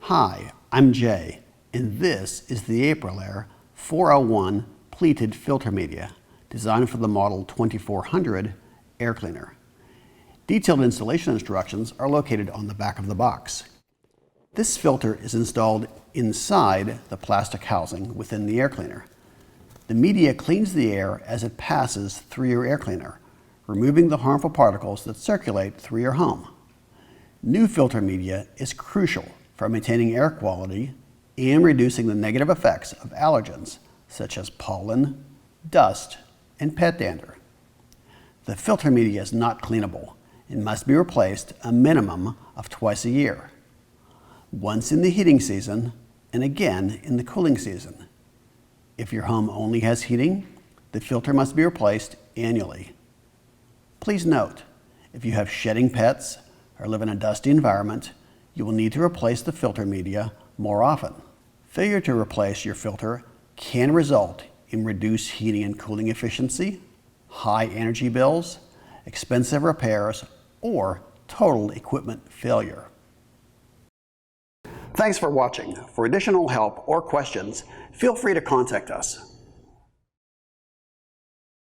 Hi, I'm Jay, and this is the AprilAire 401 Pleated Filter Media, designed for the model 2400 air cleaner. Detailed installation instructions are located on the back of the box. This filter is installed inside the plastic housing within the air cleaner. The media cleans the air as it passes through your air cleaner, removing the harmful particles that circulate through your home. New filter media is crucial for maintaining air quality and reducing the negative effects of allergens such as pollen, dust, and pet dander. The filter media is not cleanable and must be replaced a minimum of twice a year, once in the heating season and again in the cooling season. If your home only has heating, the filter must be replaced annually. Please note, if you have shedding pets or live in a dusty environment, you will need to replace the filter media more often. Failure to replace your filter can result in reduced heating and cooling efficiency, high energy bills, expensive repairs, or total equipment failure. Thanks for watching. For additional help or questions, feel free to contact us.